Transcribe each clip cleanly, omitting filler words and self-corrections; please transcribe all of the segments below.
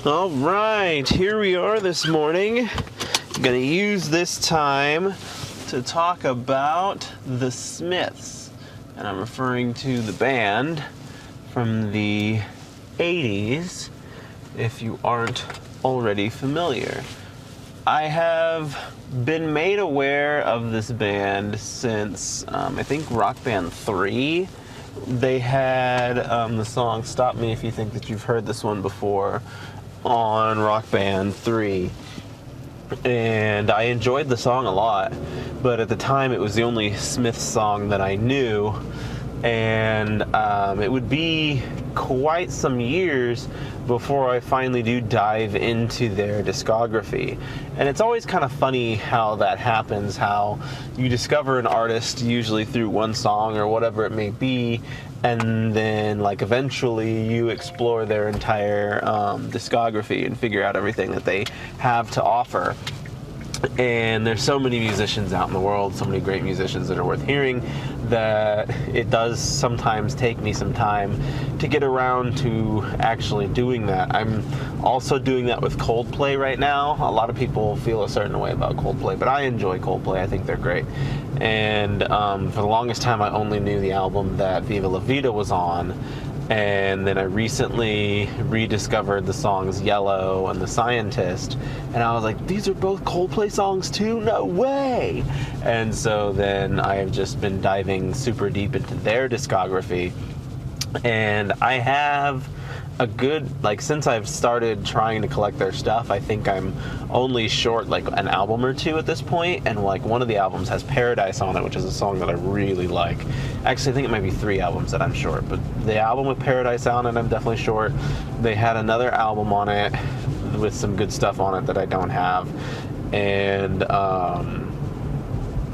All right, here we are this morning. I'm going to use this time to talk about the Smiths. And I'm referring to the band from the 80s, if you aren't already familiar. I have been made aware of this band since, I think, Rock Band 3. They had the song Stop Me If You Think That You've Heard This One Before on Rock Band 3. And I enjoyed the song a lot, but at the time it was the only Smiths song that I knew. And it would be quite some years before I finally do dive into their discography. And it's always kind of funny how that happens, how you discover an artist usually through one song or whatever it may be, and then like eventually you explore their entire discography and figure out everything that they have to offer. And there's so many musicians out in the world, so many great musicians that are worth hearing, that it does sometimes take me some time to get around to actually doing that. I'm also doing that with Coldplay right now. A lot of people feel a certain way about Coldplay, but I enjoy Coldplay. I think they're great. And for the longest time, I only knew the album that Viva La Vida was on. And then I recently rediscovered the songs Yellow and The Scientist, and I was like, these are both Coldplay songs too? No way! And so then I have just been diving super deep into their discography, and I have a good, since I've started trying to collect their stuff, I think I'm only short an album or two at this point, and one of the albums has Paradise on it, which is a song that I really like. Actually, I think it might be 3 albums that I'm short, but the album with Paradise on it, I'm definitely short. They had another album on it with some good stuff on it that I don't have, and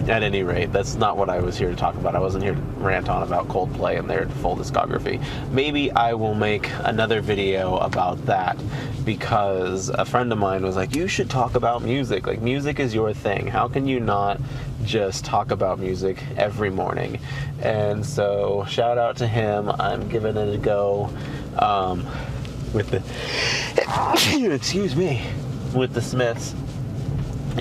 at any rate, that's not what I was here to talk about. I wasn't here to rant on about Coldplay and their full discography. Maybe I will make another video about that, because a friend of mine was like, you should talk about music. Music is your thing. How can you not just talk about music every morning? And so, shout out to him. I'm giving it a go with the excuse me, with the Smiths.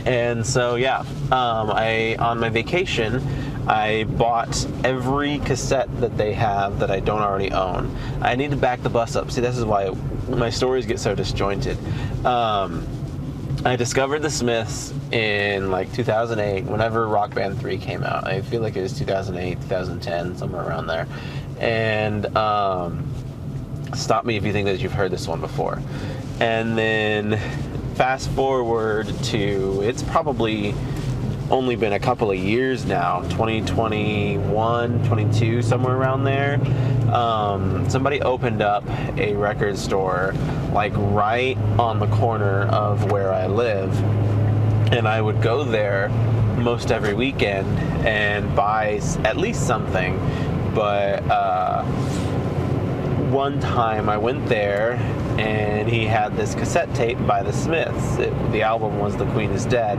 And so, yeah, on my vacation, I bought every cassette that they have that I don't already own. I need to back the bus up. See, this is why my stories get so disjointed. I discovered the Smiths in 2008, whenever Rock Band 3 came out. I feel like it was 2008, 2010, somewhere around there. And stop me if you think that you've heard this one before. And then fast forward to, it's probably only been a couple of years now, 2021, 22, somewhere around there. Somebody opened up a record store right on the corner of where I live, and I would go there most every weekend and buy at least something. But one time I went there and he had this cassette tape by the Smiths. The album was The Queen Is Dead.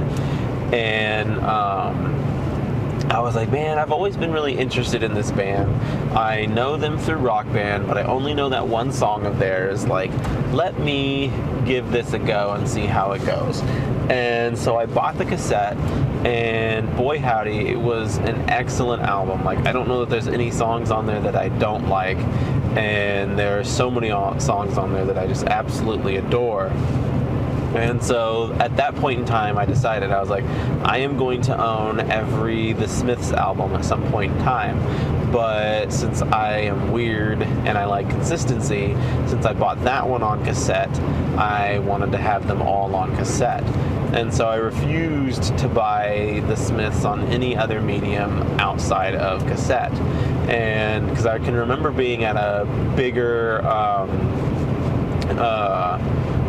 And I was like, man, I've always been really interested in this band. I know them through Rock Band, but I only know that one song of theirs. Let me give this a go and see how it goes. And so I bought the cassette, and boy howdy, it was an excellent album. I don't know that there's any songs on there that I don't like, and there are so many songs on there that I just absolutely adore. And so at that point in time, I decided, I was like, I am going to own the Smiths album at some point in time. But since I am weird and I like consistency, since I bought that one on cassette, I wanted to have them all on cassette. And so I refused to buy the Smiths on any other medium outside of cassette. And because I can remember being at a bigger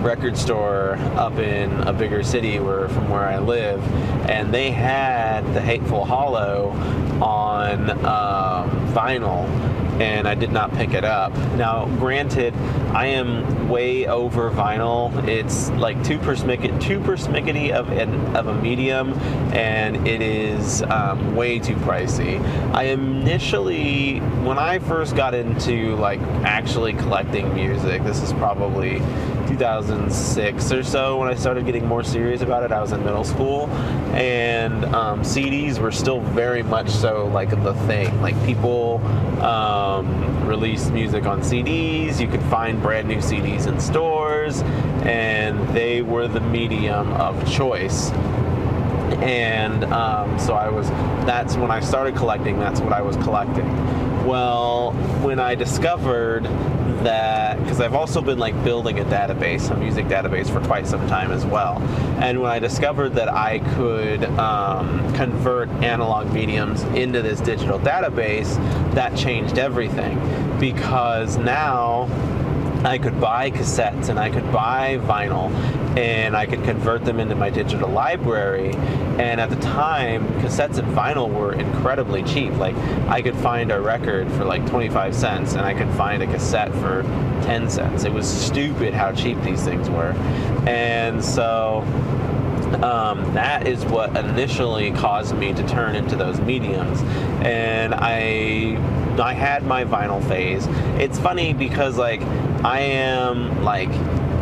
record store up in a bigger city from where I live, and they had The Hateful Hollow on vinyl, and I did not pick it up. Now, granted, I am way over vinyl. It's too persnickety of a medium, and it is way too pricey. I initially, when I first got into actually collecting music, this is probably 2006 or so when I started getting more serious about it. I was in middle school, and CDs were still very much so like the thing. Like people released music on CDs. You could find brand new CDs in stores, and they were the medium of choice. And that's when I started collecting. That's what I was collecting. Well, when I discovered that, because I've also been like building a database, a music database, for quite some time as well. And when I discovered that I could convert analog mediums into this digital database, that changed everything, because now I could buy cassettes and I could buy vinyl and I could convert them into my digital library. And at the time, cassettes and vinyl were incredibly cheap. Like, I could find a record for like 25 cents and I could find a cassette for 10 cents. It was stupid how cheap these things were. And so that is what initially caused me to turn into those mediums. And I had my vinyl phase. It's funny because like I am like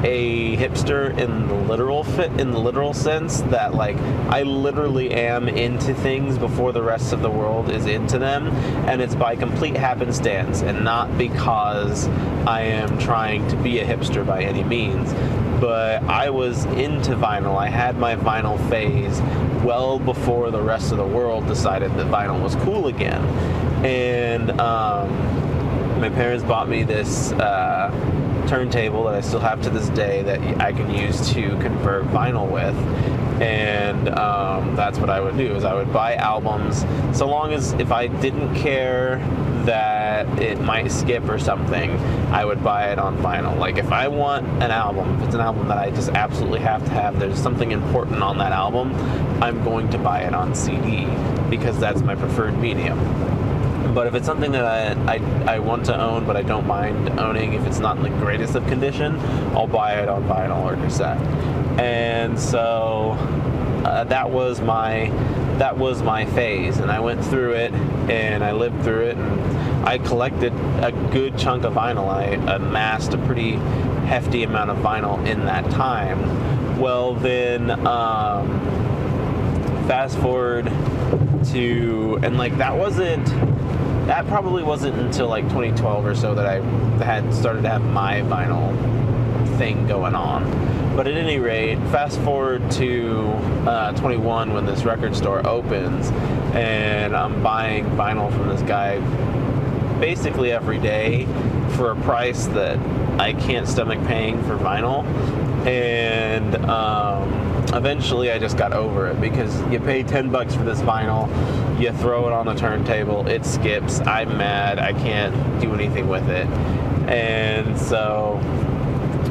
a hipster in the literal sense, that like I literally am into things before the rest of the world is into them, and it's by complete happenstance and not because I am trying to be a hipster by any means. But I was into vinyl. I had my vinyl phase well before the rest of the world decided that vinyl was cool again. And my parents bought me this turntable that I still have to this day that I can use to convert vinyl with. And that's what I would do, is I would buy albums, so long as if I didn't care that it might skip or something, I would buy it on vinyl. Like if I want an album, if it's an album that I just absolutely have to have, there's something important on that album, I'm going to buy it on CD because that's my preferred medium. But if it's something that I want to own, but I don't mind owning, if it's not in the greatest of condition, I'll buy it on vinyl or cassette. And so that was my phase, and I went through it, and I lived through it, and I collected a good chunk of vinyl. I amassed a pretty hefty amount of vinyl in that time. Well, then fast forward to, and like that probably wasn't until like 2012 or so that I had started to have my vinyl thing going on. But at any rate, fast forward to 21 when this record store opens, and I'm buying vinyl from this guy basically every day for a price that I can't stomach paying for vinyl. And eventually I just got over it, because you pay $10 for this vinyl, you throw it on the turntable, it skips, I'm mad, I can't do anything with it. And so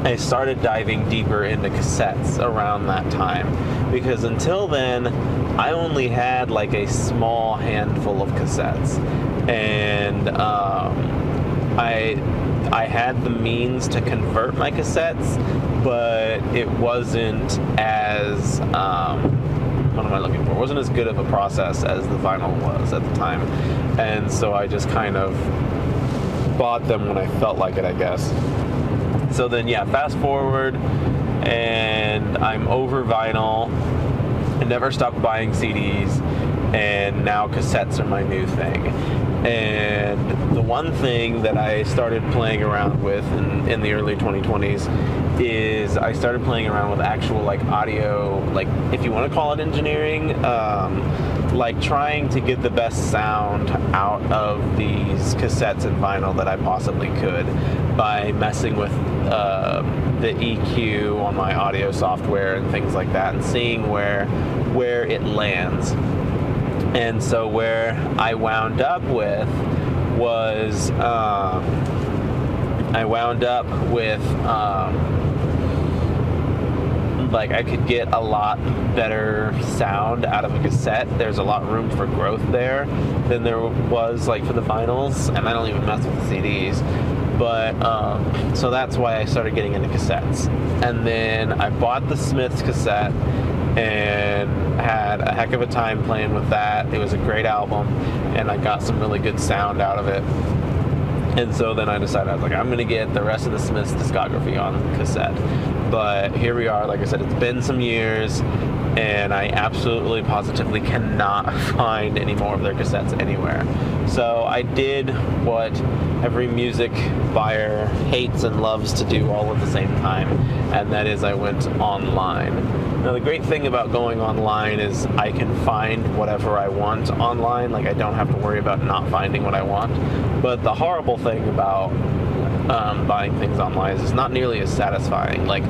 I started diving deeper into cassettes around that time, because until then I only had like a small handful of cassettes, and I had the means to convert my cassettes, but it wasn't as what am I looking for? It wasn't as good of a process as the vinyl was at the time. And so I just kind of bought them when I felt like it, I guess. So then, yeah, fast forward, and I'm over vinyl. I never stopped buying CDs, and now cassettes are my new thing. And the one thing that I started playing around with in the early 2020s is I started playing around with actual like audio, like if you want to call it engineering, like trying to get the best sound out of these cassettes and vinyl that I possibly could by messing with the EQ on my audio software and things like that, and seeing where it lands. And so where I wound up with was like I could get a lot better sound out of a cassette. There's a lot of room for growth there than there was like for the vinyls, and I don't even mess with the CDs. But so that's why I started getting into cassettes. And then I bought the Smiths cassette and had a heck of a time playing with that. It was a great album, and I got some really good sound out of it. And so then I decided, I was like, I'm going to get the rest of the Smiths discography on cassette. But here we are. Like I said, it's been some years, and I absolutely positively cannot find any more of their cassettes anywhere. So I did what every music buyer hates and loves to do all at the same time, and that is I went online. Now the great thing about going online is I can find whatever I want online. Like, I don't have to worry about not finding what I want. But the horrible thing about buying things online is it's not nearly as satisfying. Like,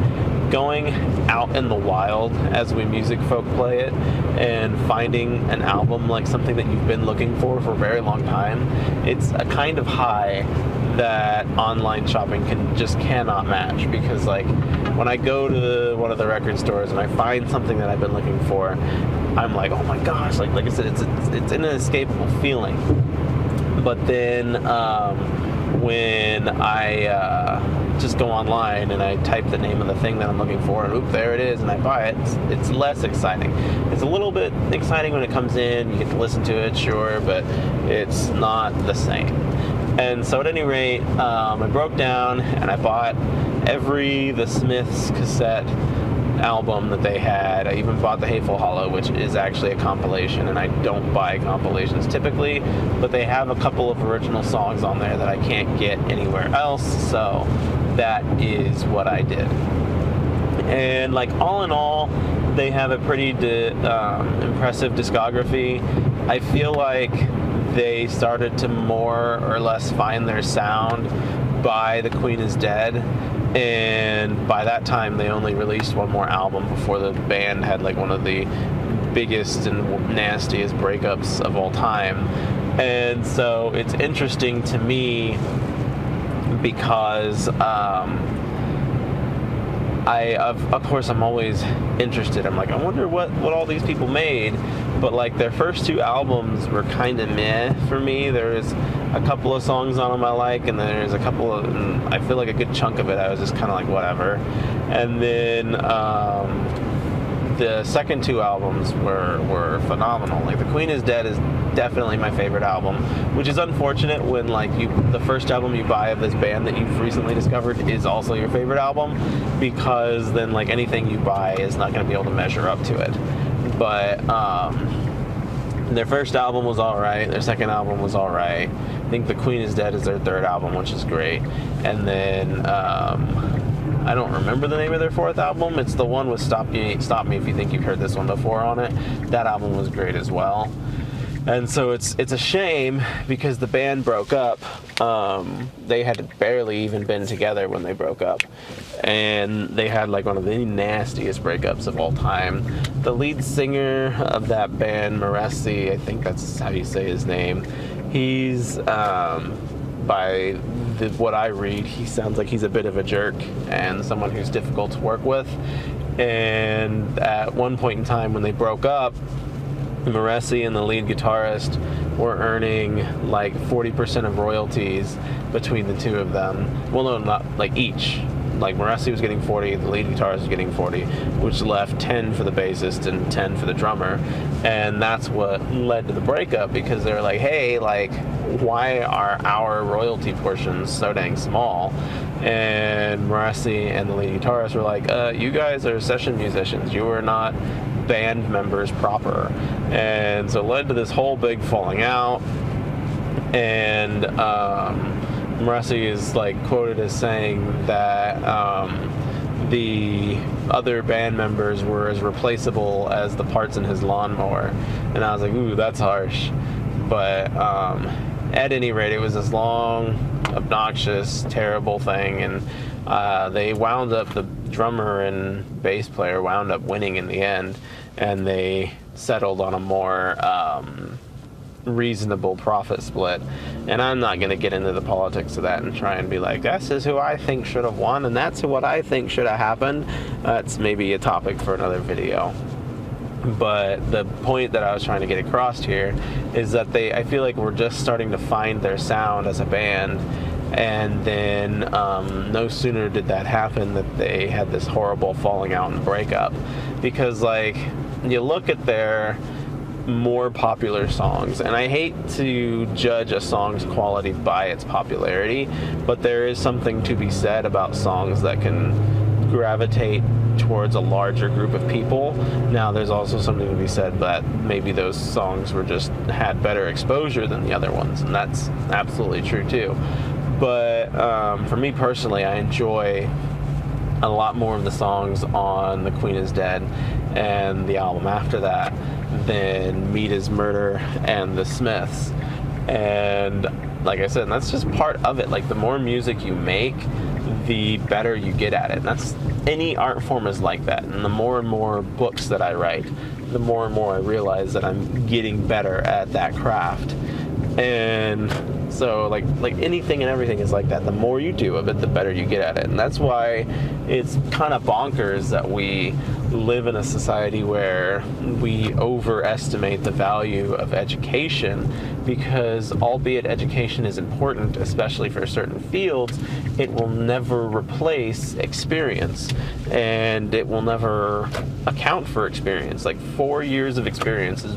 going out in the wild as we music folk play it and finding an album, like something that you've been looking for a very long time, it's a kind of high that online shopping cannot match. Because like, when I go to one of the record stores and I find something that I've been looking for, I'm like, oh my gosh, like I said, it's an inescapable feeling. But then when I just go online and I type the name of the thing that I'm looking for, and oop, there it is, and I buy it, it's less exciting. It's a little bit exciting when it comes in, you get to listen to it, sure, but it's not the same. And so at any rate, I broke down and I bought the Smiths cassette album that they had. I even bought the Hateful Hollow, which is actually a compilation, and I don't buy compilations typically, but they have a couple of original songs on there that I can't get anywhere else, so that is what I did. And like, all in all, they have a pretty impressive discography. I feel like they started to more or less find their sound by The Queen Is Dead, and by that time they only released one more album before the band had like one of the biggest and nastiest breakups of all time. And so it's interesting to me because of course I'm always interested. I'm like, I wonder what all these people made. But like, their first two albums were kind of meh for me. There's a couple of songs on them I like, and then there's a couple of, and I feel like a good chunk of it I was just kind of like, whatever. And then the second two albums were phenomenal. Like, The Queen Is Dead is definitely my favorite album, which is unfortunate when like the first album you buy of this band that you've recently discovered is also your favorite album, because then like anything you buy is not going to be able to measure up to it. But their first album was alright, their second album was alright. I think The Queen Is Dead is their third album, which is great. And then I don't remember the name of their fourth album. It's the one with Stop Me If You Think You've Heard This One Before on it. That album was great as well. And so it's a shame because the band broke up. They had barely even been together when they broke up. And they had like one of the nastiest breakups of all time. The lead singer of that band, Morrissey, I think that's how you say his name, he's, by what I read, he sounds like he's a bit of a jerk and someone who's difficult to work with. And at one point in time when they broke up, Morrissey and the lead guitarist were earning like 40% of royalties between the two of them. Well, no, not like each. Like, Morrissey was getting 40, the lead guitarist was getting 40, which left 10 for the bassist and 10 for the drummer. And that's what led to the breakup, because they were like, hey, like, why are our royalty portions so dang small? And Morrissey and the lead guitarist were like, you guys are session musicians. You are not band members proper. And so it led to this whole big falling out. And Morrissey is like quoted as saying that the other band members were as replaceable as the parts in his lawnmower. And I was like, ooh, that's harsh. But at any rate, it was this long, obnoxious, terrible thing, and they wound up, the drummer and bass player wound up winning in the end, and they settled on a more reasonable profit split. And I'm not going to get into the politics of that and try and be like, this is who I think should have won, and that's what I think should have happened. That's maybe a topic for another video. But the point that I was trying to get across here is that I feel like we're just starting to find their sound as a band. And then no sooner did that happen that they had this horrible falling out and breakup. Because like, you look at their more popular songs. And I hate to judge a song's quality by its popularity, but there is something to be said about songs that can gravitate towards a larger group of people. Now, there's also something to be said that maybe those songs had better exposure than the other ones, and that's absolutely true too. But for me personally, I enjoy a lot more of the songs on The Queen is Dead and the album after that than Meat is Murder and The Smiths. And like I said, that's just part of it. Like, the more music you make, the better you get at it. And that's, any art form is like that. And the more and more books that I write, the more and more I realize that I'm getting better at that craft. And so like anything and everything is like that. The more you do of it, the better you get at it. And that's why it's kind of bonkers that we live in a society where we overestimate the value of education, because albeit education is important, especially for certain fields, it will never replace experience, and it will never account for experience. Like, 4 years of experience is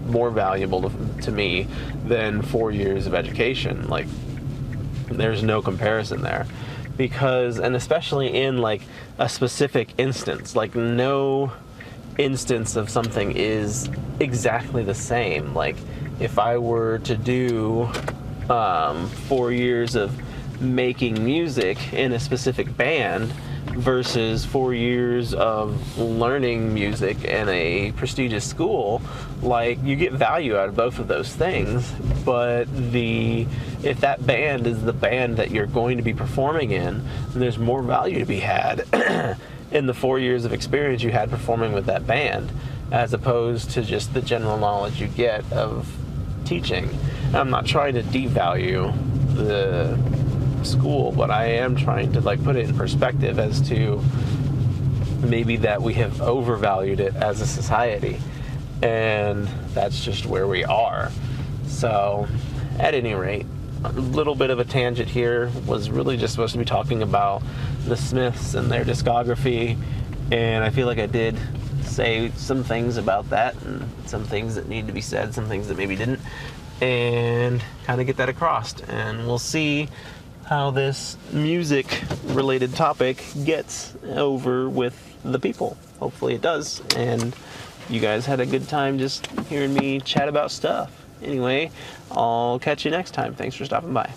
more valuable to me than 4 years of education. Like, there's no comparison there. Because, and especially in like a specific instance, like no instance of something is exactly the same. Like, if I were to do 4 years of making music in a specific band versus 4 years of learning music in a prestigious school, like, you get value out of both of those things. But if that band is the band that you're going to be performing in, there's more value to be had in the 4 years of experience you had performing with that band, as opposed to just the general knowledge you get of teaching. And I'm not trying to devalue the school, but I am trying to like put it in perspective as to maybe that we have overvalued it as a society, and that's just where we are. So at any rate, a little bit of a tangent here. Was really just supposed to be talking about the Smiths and their discography, and I feel like I did say some things about that, and some things that need to be said, some things that maybe didn't, and kind of get that across. And we'll see how this music related topic gets over with the people. Hopefully it does, and you guys had a good time just hearing me chat about stuff. Anyway, I'll catch you next time. Thanks for stopping by.